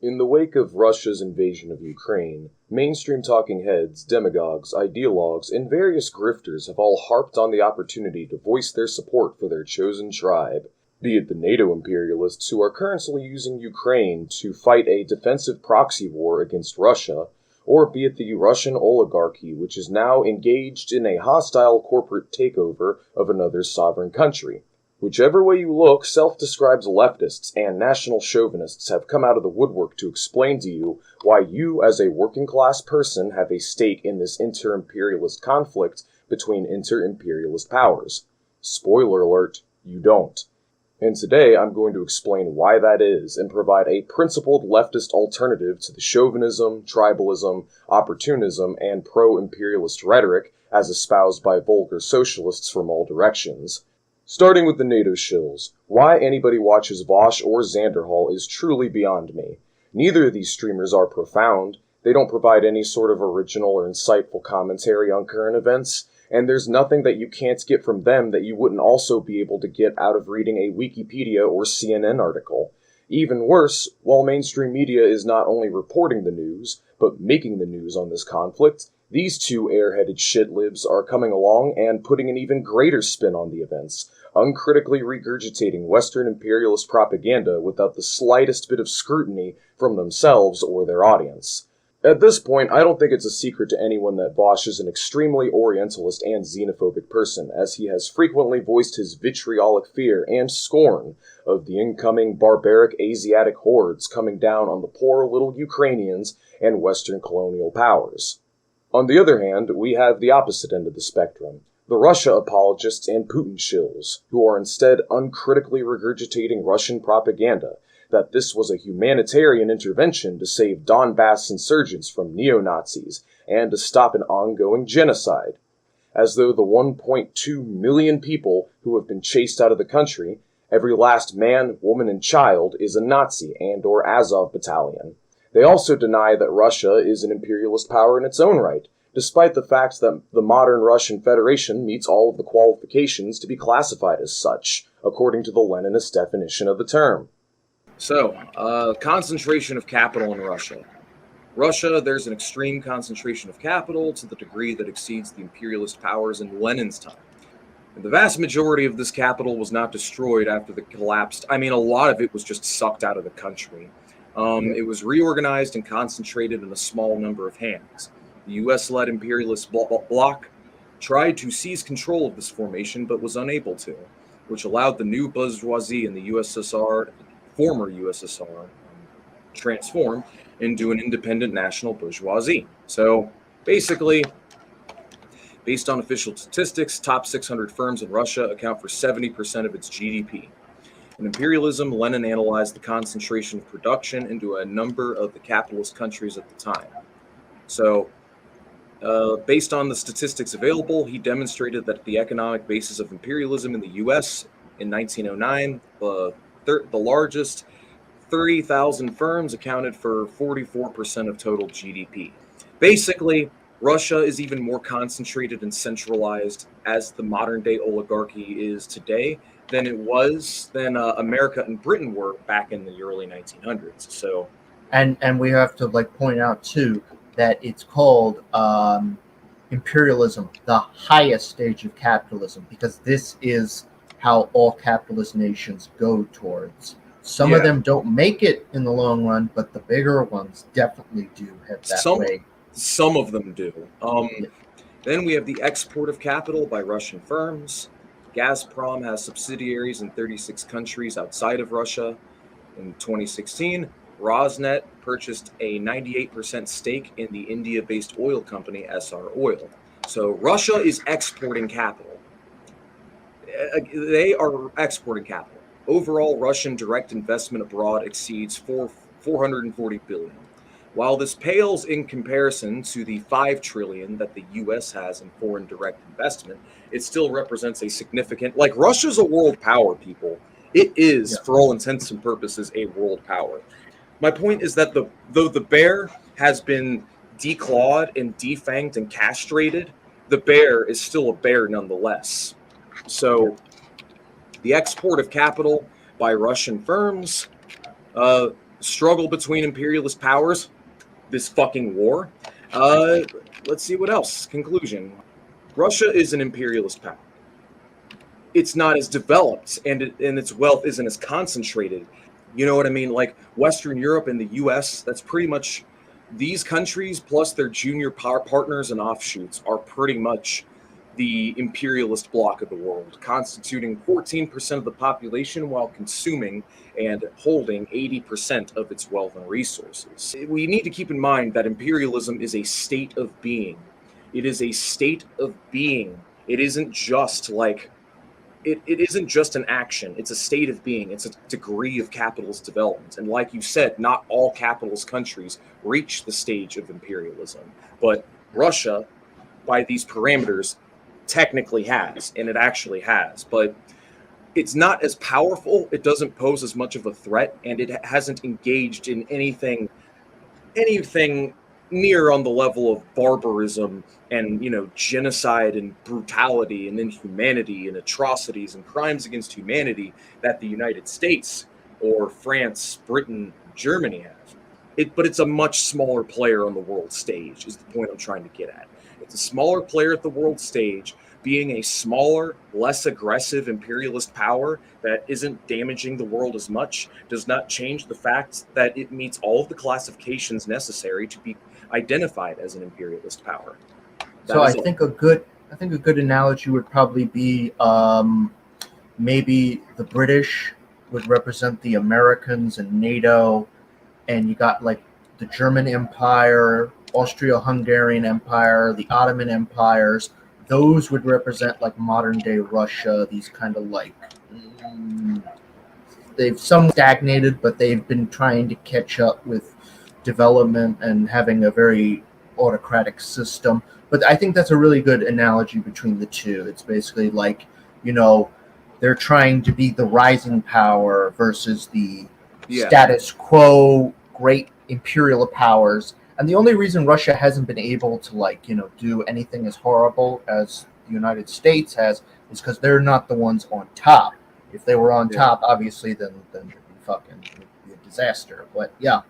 In the wake of Russia's invasion of Ukraine, mainstream talking heads, demagogues, ideologues, and various grifters have all harped on the opportunity to voice their support for their chosen tribe, be it the NATO imperialists who are currently using Ukraine to fight a defensive proxy war against Russia, or be it the Russian oligarchy which is now engaged in a hostile corporate takeover of another sovereign country. Whichever way you look, self-described leftists and national chauvinists have come out of the woodwork to explain to you why you, as a working-class person, have a stake in this inter-imperialist conflict between inter-imperialist powers. Spoiler alert, you don't. And today I'm going to explain why that is and provide a principled leftist alternative to the chauvinism, tribalism, opportunism, and pro-imperialist rhetoric as espoused by vulgar socialists from all directions. Starting with the NATO shills, why anybody watches Vosh or Xanderhal is truly beyond me. Neither of these streamers are profound, they don't provide any sort of original or insightful commentary on current events, and there's nothing that you can't get from them that you wouldn't also be able to get out of reading a Wikipedia or CNN article. Even worse, while mainstream media is not only reporting the news, but making the news on this conflict, these two airheaded shitlibs are coming along and putting an even greater spin on the events, uncritically regurgitating Western imperialist propaganda without the slightest bit of scrutiny from themselves or their audience. At this point, I don't think it's a secret to anyone that Bosch is an extremely Orientalist and xenophobic person, as he has frequently voiced his vitriolic fear and scorn of the incoming barbaric Asiatic hordes coming down on the poor little Ukrainians and Western colonial powers. On the other hand, we have the opposite end of the spectrum, the Russia apologists and Putin shills, who are instead uncritically regurgitating Russian propaganda that this was a humanitarian intervention to save Donbass insurgents from neo-Nazis and to stop an ongoing genocide, as though the 1.2 million people who have been chased out of the country, every last man, woman, and child, is a Nazi and or Azov battalion. They also deny that Russia is an imperialist power in its own right, despite the fact that the modern Russian Federation meets all of the qualifications to be classified as such, according to the Leninist definition of the term. So, concentration of capital in Russia. Russia, there's an extreme concentration of capital to the degree that exceeds the imperialist powers in Lenin's time. And the vast majority of this capital was not destroyed after the collapse. I mean, a lot of it was just sucked out of the country. It was reorganized and concentrated in a small number of hands. The U.S.-led imperialist bloc tried to seize control of this formation, but was unable to, which allowed the new bourgeoisie in the USSR, former USSR, transform into an independent national bourgeoisie. So basically, based on official statistics, top 600 firms in Russia account for 70% of its GDP. In Imperialism, Lenin analyzed the concentration of production into a number of the capitalist countries at the time. So, based on the statistics available, he demonstrated that the economic basis of imperialism in the U.S. in 1909, the largest 30,000 firms accounted for 44% of total GDP. Basically, Russia is even more concentrated and centralized as the modern-day oligarchy is today than America and Britain were back in the early 1900s. So, and we have to point out too that it's called imperialism, the highest stage of capitalism, because this is how all capitalist nations go towards. Some of them don't make it in the long run, but the bigger ones definitely do head that way. Some of them do. Then we have the export of capital by Russian firms. Gazprom has subsidiaries in 36 countries outside of Russia. In 2016, Rosneft purchased a 98% stake in the India-based oil company SR Oil. So Russia is exporting capital. They are exporting capital. Overall, Russian direct investment abroad exceeds 440 billion. While this pales in comparison to the 5 trillion that the US has in foreign direct investment, it still represents a significant, Russia's a world power, people. It is, for all intents and purposes, a world power. My point is that though the bear has been declawed and defanged and castrated, the bear is still a bear nonetheless. So the export of capital by Russian firms, struggle between imperialist powers, this fucking war. Let's see what else. Conclusion. Russia is an imperialist power. It's not as developed, and its wealth isn't as concentrated. You know what I mean? Like Western Europe and the US, that's pretty much these countries plus their junior power partners and offshoots are pretty much the imperialist bloc of the world, constituting 14% of the population while consuming and holding 80% of its wealth and resources. We need to keep in mind that imperialism is a state of being. It is a state of being. It isn't just like it isn't just an action. It's a state of being. It's a degree of capitalist development. And like you said, not all capitalist countries reach the stage of imperialism. But Russia, by these parameters, technically has, and it actually has. But it's not as powerful. It doesn't pose as much of a threat, and it hasn't engaged in anything near on the level of barbarism and, you know, genocide and brutality and inhumanity and atrocities and crimes against humanity that the United States or France, Britain, Germany have. But it's a much smaller player on the world stage, is the point I'm trying to get at. It's a smaller player at the world stage, being a smaller, less aggressive imperialist power that isn't damaging the world as much does not change the fact that it meets all of the classifications necessary to be identified as an imperialist power. So I think a good analogy would probably be maybe the British would represent the Americans and NATO, and you got like the German Empire, Austro-Hungarian Empire, the Ottoman empires. Those would represent like modern day Russia, these kind of like, they've some stagnated, but they've been trying to catch up with development and having a very autocratic system. But I think that's a really good analogy between the two. It's basically like, you know, they're trying to be the rising power versus the status quo great imperial powers. And the only reason Russia hasn't been able to, like, you know, do anything as horrible as the United States has is because they're not the ones on top. If they were on top, obviously, then it'd be a disaster. But yeah.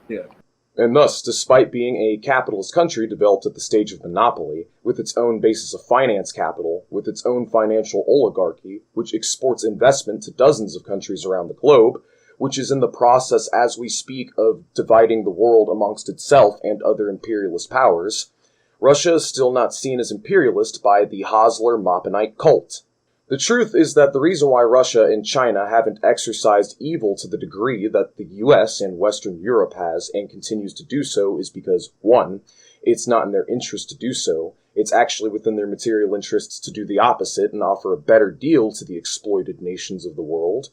And thus, despite being a capitalist country developed at the stage of monopoly, with its own basis of finance capital, with its own financial oligarchy, which exports investment to dozens of countries around the globe, which is in the process as we speak of dividing the world amongst itself and other imperialist powers, Russia is still not seen as imperialist by the Hosler-Maponite cult. The truth is that the reason why Russia and China haven't exercised evil to the degree that the US and Western Europe has and continues to do so is because, 1, it's not in their interest to do so. It's actually within their material interests to do the opposite and offer a better deal to the exploited nations of the world.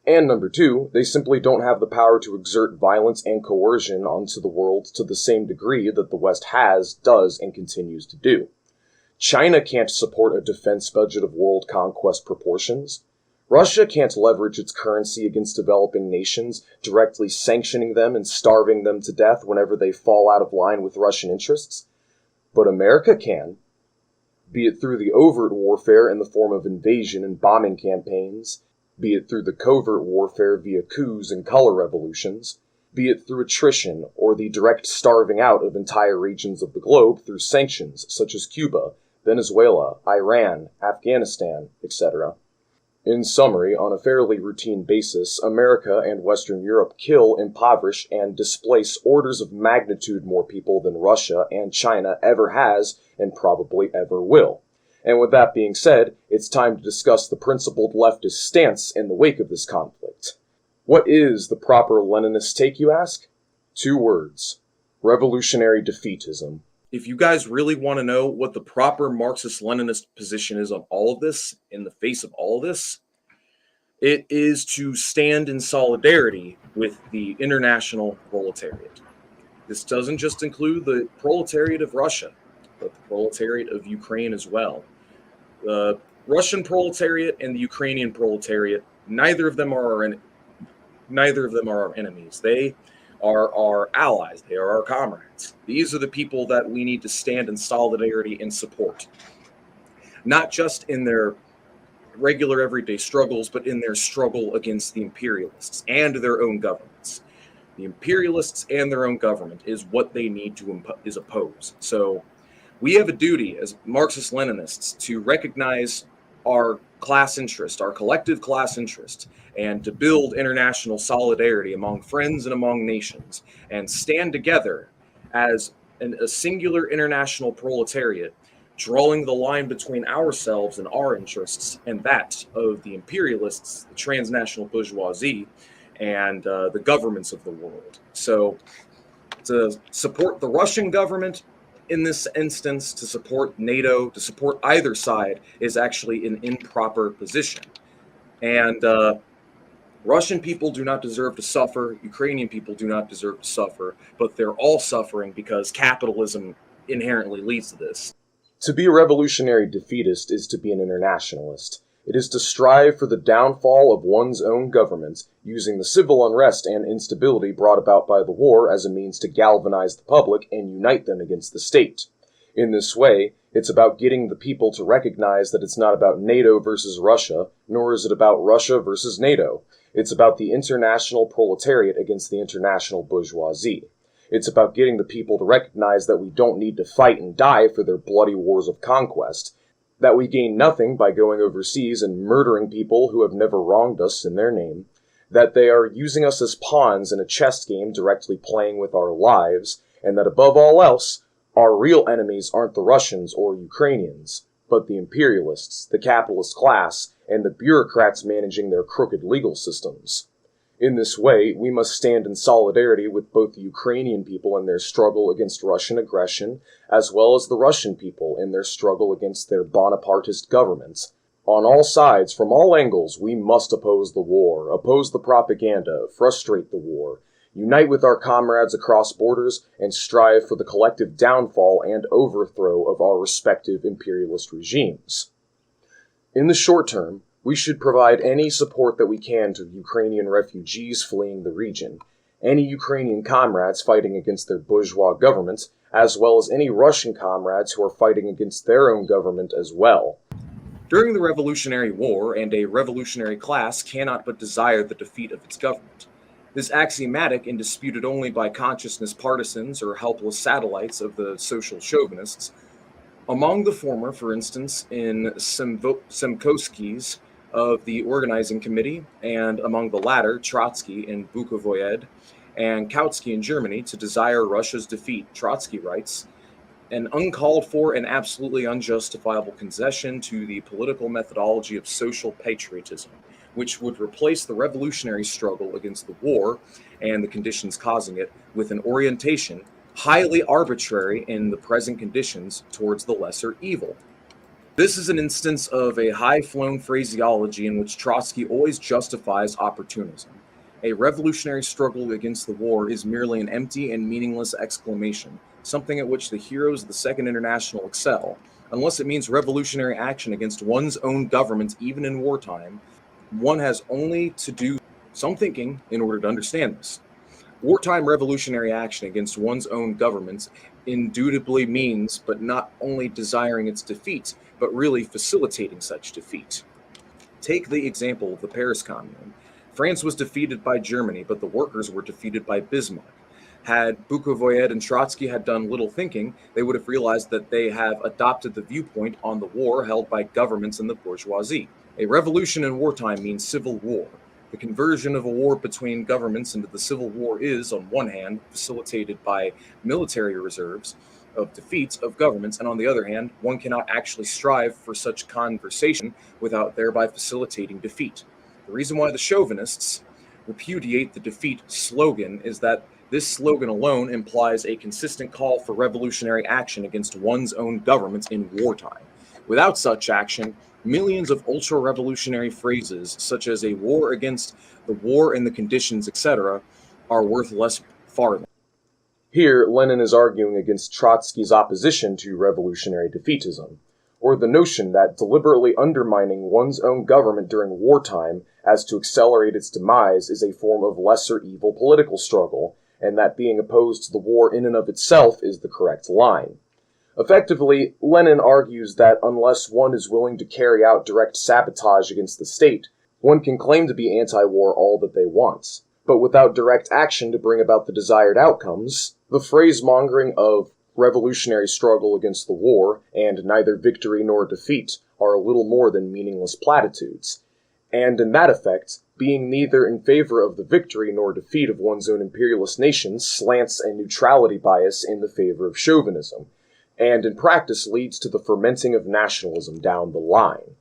And number 2, they simply don't have the power to exert violence and coercion onto the world to the same degree that the West has, does, and continues to do. China can't support a defense budget of world conquest proportions. Russia can't leverage its currency against developing nations, directly sanctioning them and starving them to death whenever they fall out of line with Russian interests. But America can, be it through the overt warfare in the form of invasion and bombing campaigns, be it through the covert warfare via coups and color revolutions, be it through attrition or the direct starving out of entire regions of the globe through sanctions such as Cuba, Venezuela, Iran, Afghanistan, etc. In summary, on a fairly routine basis, America and Western Europe kill, impoverish, and displace orders of magnitude more people than Russia and China ever has and probably ever will. And with that being said, it's time to discuss the principled leftist stance in the wake of this conflict. What is the proper Leninist take, you ask? 2 words. Revolutionary defeatism. If you guys really want to know what the proper Marxist-Leninist position is on all of this, in the face of all of this, it is to stand in solidarity with the international proletariat. This doesn't just include the proletariat of Russia, but the proletariat of Ukraine as well. The Russian proletariat and the Ukrainian proletariat, neither of them are our enemies. They are our allies. They are our comrades. These are the people that we need to stand in solidarity and support. Not just in their regular everyday struggles, but in their struggle against the imperialists and their own governments. The imperialists and their own government is what they need to oppose. So we have a duty as Marxist-Leninists to recognize our class interest, our collective class interest, and to build international solidarity among friends and among nations, and stand together as a singular international proletariat, drawing the line between ourselves and our interests and that of the imperialists, the transnational bourgeoisie, and the governments of the world. So to support the Russian government in this instance, to support NATO, to support either side, is actually an improper position. And Russian people do not deserve to suffer. Ukrainian people do not deserve to suffer. But they're all suffering because capitalism inherently leads to this. To be a revolutionary defeatist is to be an internationalist. It is to strive for the downfall of one's own government, using the civil unrest and instability brought about by the war as a means to galvanize the public and unite them against the state. In this way, it's about getting the people to recognize that it's not about NATO versus Russia, nor is it about Russia versus NATO. It's about the international proletariat against the international bourgeoisie. It's about getting the people to recognize that we don't need to fight and die for their bloody wars of conquest, that we gain nothing by going overseas and murdering people who have never wronged us in their name, that they are using us as pawns in a chess game directly playing with our lives, and that above all else, our real enemies aren't the Russians or Ukrainians, but the imperialists, the capitalist class, and the bureaucrats managing their crooked legal systems. In this way, we must stand in solidarity with both the Ukrainian people in their struggle against Russian aggression, as well as the Russian people in their struggle against their Bonapartist governments. On all sides, from all angles, we must oppose the war, oppose the propaganda, frustrate the war, unite with our comrades across borders, and strive for the collective downfall and overthrow of our respective imperialist regimes. In the short term, we should provide any support that we can to Ukrainian refugees fleeing the region, any Ukrainian comrades fighting against their bourgeois governments, as well as any Russian comrades who are fighting against their own government as well. During the Revolutionary War, and a revolutionary class cannot but desire the defeat of its government. This axiomatic and disputed only by consciousness partisans or helpless satellites of the social chauvinists. Among the former, for instance, in Semkoski's of the organizing committee, and among the latter, Trotsky in Bukovoyed, and Kautsky in Germany, to desire Russia's defeat, Trotsky writes, an uncalled for and absolutely unjustifiable concession to the political methodology of social patriotism, which would replace the revolutionary struggle against the war and the conditions causing it with an orientation highly arbitrary in the present conditions towards the lesser evil. This is an instance of a high-flown phraseology in which Trotsky always justifies opportunism. A revolutionary struggle against the war is merely an empty and meaningless exclamation, something at which the heroes of the Second International excel, unless it means revolutionary action against one's own government even in wartime. One has only to do some thinking in order to understand this. Wartime revolutionary action against one's own government indubitably means but not only desiring its defeat, but really facilitating such defeat. Take the example of the Paris Commune. France was defeated by Germany, but the workers were defeated by Bismarck. Had Bukovoyed and Trotsky had done little thinking, they would have realized that they have adopted the viewpoint on the war held by governments and the bourgeoisie. A revolution in wartime means civil war. The conversion of a war between governments into the civil war is, on one hand, facilitated by military reserves of defeats of governments, and on the other hand, one cannot actually strive for such conversation without thereby facilitating defeat. The reason why the chauvinists repudiate the defeat slogan is that this slogan alone implies a consistent call for revolutionary action against one's own governments in wartime. Without such action, millions of ultra-revolutionary phrases, such as a war against the war and the conditions, etc., are worth less farthing. Here, Lenin is arguing against Trotsky's opposition to revolutionary defeatism, or the notion that deliberately undermining one's own government during wartime as to accelerate its demise is a form of lesser evil political struggle, and that being opposed to the war in and of itself is the correct line. Effectively, Lenin argues that unless one is willing to carry out direct sabotage against the state, one can claim to be anti-war all that they want. but without direct action to bring about the desired outcomes, the phrase-mongering of revolutionary struggle against the war and neither victory nor defeat are a little more than meaningless platitudes. And in that effect, being neither in favor of the victory nor defeat of one's own imperialist nation slants a neutrality bias in the favor of chauvinism, and in practice leads to the fermenting of nationalism down the line.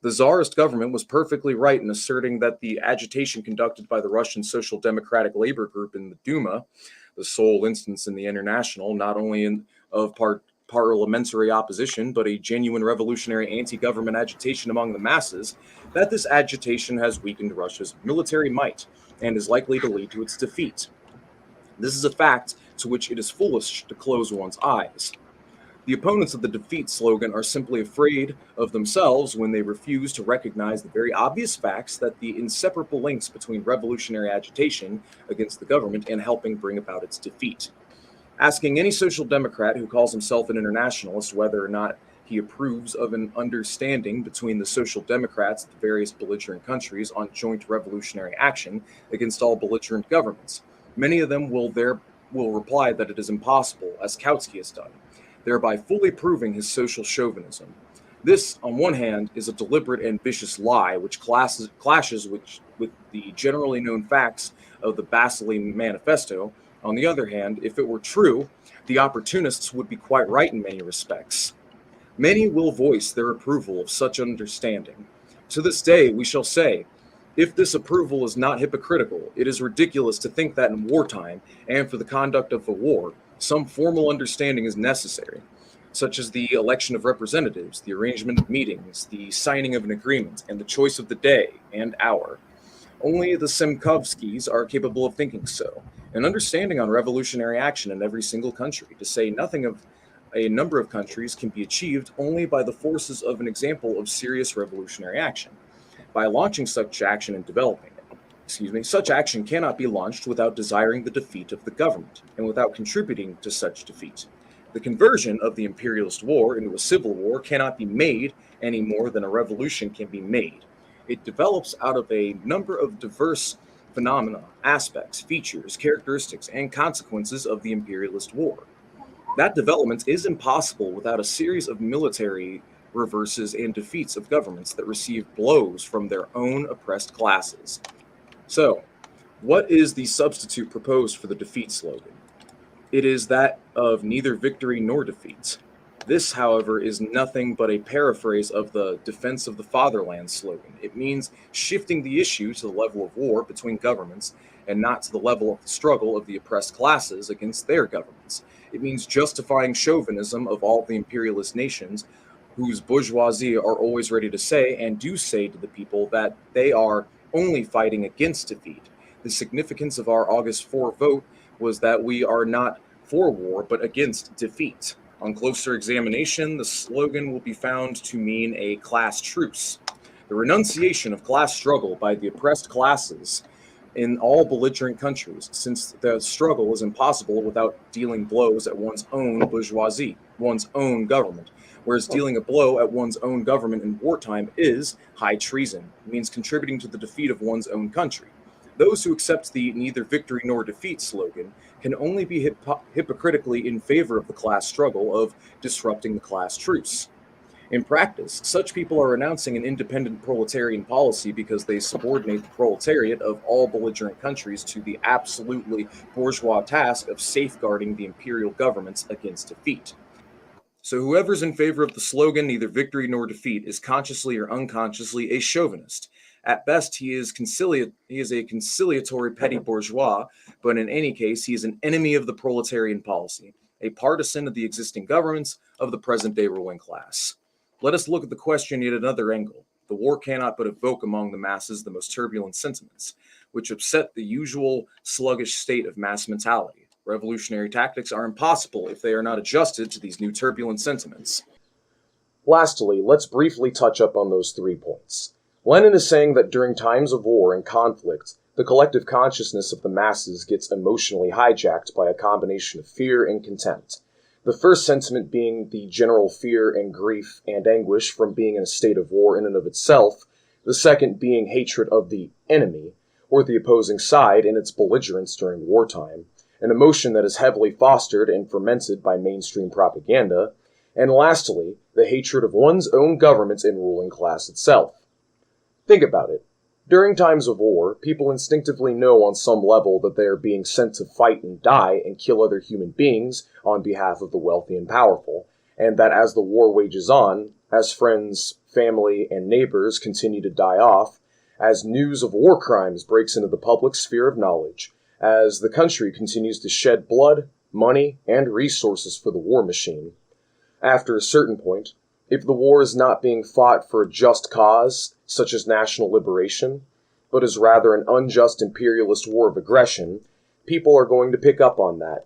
The Tsarist government was perfectly right in asserting that the agitation conducted by the Russian Social Democratic Labor Group in the Duma, the sole instance in the International, not only of parliamentary opposition, but a genuine revolutionary anti-government agitation among the masses, that this agitation has weakened Russia's military might and is likely to lead to its defeat. This is a fact to which it is foolish to close one's eyes. The opponents of the defeat slogan are simply afraid of themselves when they refuse to recognize the very obvious facts that the inseparable links between revolutionary agitation against the government and helping bring about its defeat. Asking any social democrat who calls himself an internationalist whether or not he approves of an understanding between the social democrats of the various belligerent countries on joint revolutionary action against all belligerent governments, many of them will reply that it is impossible, as Kautsky has done, thereby fully proving his social chauvinism. This, on one hand, is a deliberate and vicious lie which clashes with the generally known facts of the Basile Manifesto. On the other hand, if it were true, the opportunists would be quite right in many respects. Many will voice their approval of such understanding. To this day, we shall say, if this approval is not hypocritical, it is ridiculous to think that in wartime, and for the conduct of a war, some formal understanding is necessary, such as the election of representatives, the arrangement of meetings, the signing of an agreement, and the choice of the day and hour. Only the Semkovskys are capable of thinking so. An understanding on revolutionary action in every single country, to say nothing of a number of countries, can be achieved only by the forces of an example of serious revolutionary action. By launching such action and developing it. Such action cannot be launched without desiring the defeat of the government, and without contributing to such defeat. The conversion of the imperialist war into a civil war cannot be made any more than a revolution can be made. It develops out of a number of diverse phenomena, aspects, features, characteristics, and consequences of the imperialist war. That development is impossible without a series of military reverses and defeats of governments that receive blows from their own oppressed classes. So, what is the substitute proposed for the defeat slogan? It is that of neither victory nor defeat. This, however, is nothing but a paraphrase of the defense of the fatherland slogan. It means shifting the issue to the level of war between governments and not to the level of the struggle of the oppressed classes against their governments. It means justifying chauvinism of all the imperialist nations whose bourgeoisie are always ready to say and do say to the people that they are only fighting against defeat. The significance of our August 4 vote was that we are not for war but against defeat. On closer examination, the slogan will be found to mean a class truce. The renunciation of class struggle by the oppressed classes in all belligerent countries, since the struggle is impossible without dealing blows at one's own bourgeoisie, one's own government, whereas dealing a blow at one's own government in wartime is high treason. It means contributing to the defeat of one's own country. Those who accept the neither victory nor defeat slogan can only be hypocritically in favor of the class struggle of disrupting the class truce. In practice, such people are renouncing an independent proletarian policy because they subordinate the proletariat of all belligerent countries to the absolutely bourgeois task of safeguarding the imperial governments against defeat. So whoever's in favor of the slogan neither victory nor defeat is consciously or unconsciously a chauvinist. At best, he is a conciliatory petty bourgeois, but in any case, he is an enemy of the proletarian policy, a partisan of the existing governments of the present-day ruling class. Let us look at the question yet another angle. The war cannot but evoke among the masses the most turbulent sentiments, which upset the usual sluggish state of mass mentality. Revolutionary tactics are impossible if they are not adjusted to these new turbulent sentiments. Lastly, let's briefly touch up on those 3 points. Lenin is saying that during times of war and conflict, the collective consciousness of the masses gets emotionally hijacked by a combination of fear and contempt. The first sentiment being the general fear and grief and anguish from being in a state of war in and of itself, the second being hatred of the enemy, or the opposing side in its belligerence during wartime, an emotion that is heavily fostered and fermented by mainstream propaganda, and lastly, the hatred of one's own government and ruling class itself. Think about it. During times of war, people instinctively know on some level that they are being sent to fight and die and kill other human beings on behalf of the wealthy and powerful, and that as the war wages on, as friends, family, and neighbors continue to die off, as news of war crimes breaks into the public sphere of knowledge, as the country continues to shed blood, money, and resources for the war machine. After a certain point, if the war is not being fought for a just cause, such as national liberation, but is rather an unjust imperialist war of aggression, people are going to pick up on that.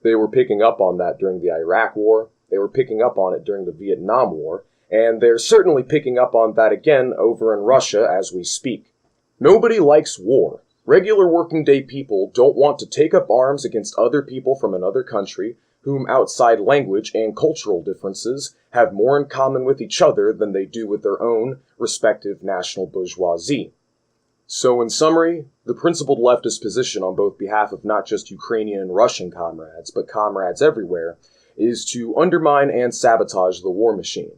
They were picking up on that during the Iraq War, they were picking up on it during the Vietnam War, and they're certainly picking up on that again over in Russia as we speak. Nobody likes war. Regular working day people don't want to take up arms against other people from another country whom outside language and cultural differences have more in common with each other than they do with their own respective national bourgeoisie. So in summary, the principled leftist position on both behalf of not just Ukrainian and Russian comrades, but comrades everywhere, is to undermine and sabotage the war machine,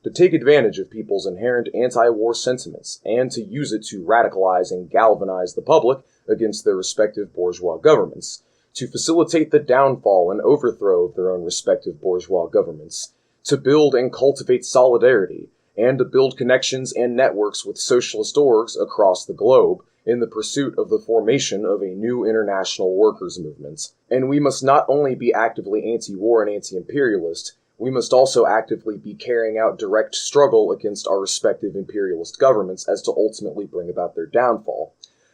to take advantage of people's inherent anti-war sentiments, and to use it to radicalize and galvanize the public against their respective bourgeois governments, to facilitate the downfall and overthrow of their own respective bourgeois governments, to build and cultivate solidarity, and to build connections and networks with socialist orgs across the globe in the pursuit of the formation of a new international workers' movement. And we must not only be actively anti-war and anti-imperialist, we must also actively be carrying out direct struggle against our respective imperialist governments as to ultimately bring about their downfall.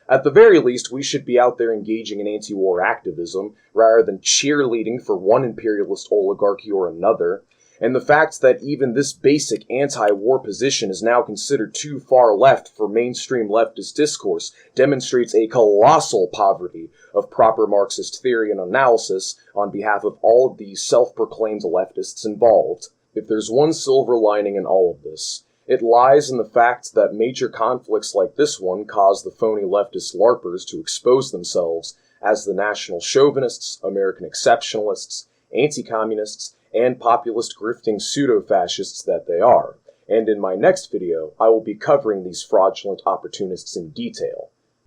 At the very least, we should be out there engaging in anti-war activism rather than cheerleading for one imperialist oligarchy or another. And the fact that even this basic anti-war position is now considered too far left for mainstream leftist discourse demonstrates a colossal poverty of proper Marxist theory and analysis on behalf of all of these self-proclaimed leftists involved. If there's one silver lining in all of this, it lies in the fact that major conflicts like this one cause the phony leftist LARPers to expose themselves as the national chauvinists, American exceptionalists, anti-communists, and populist grifting pseudo-fascists that they are. And in my next video, I will be covering these fraudulent opportunists in detail.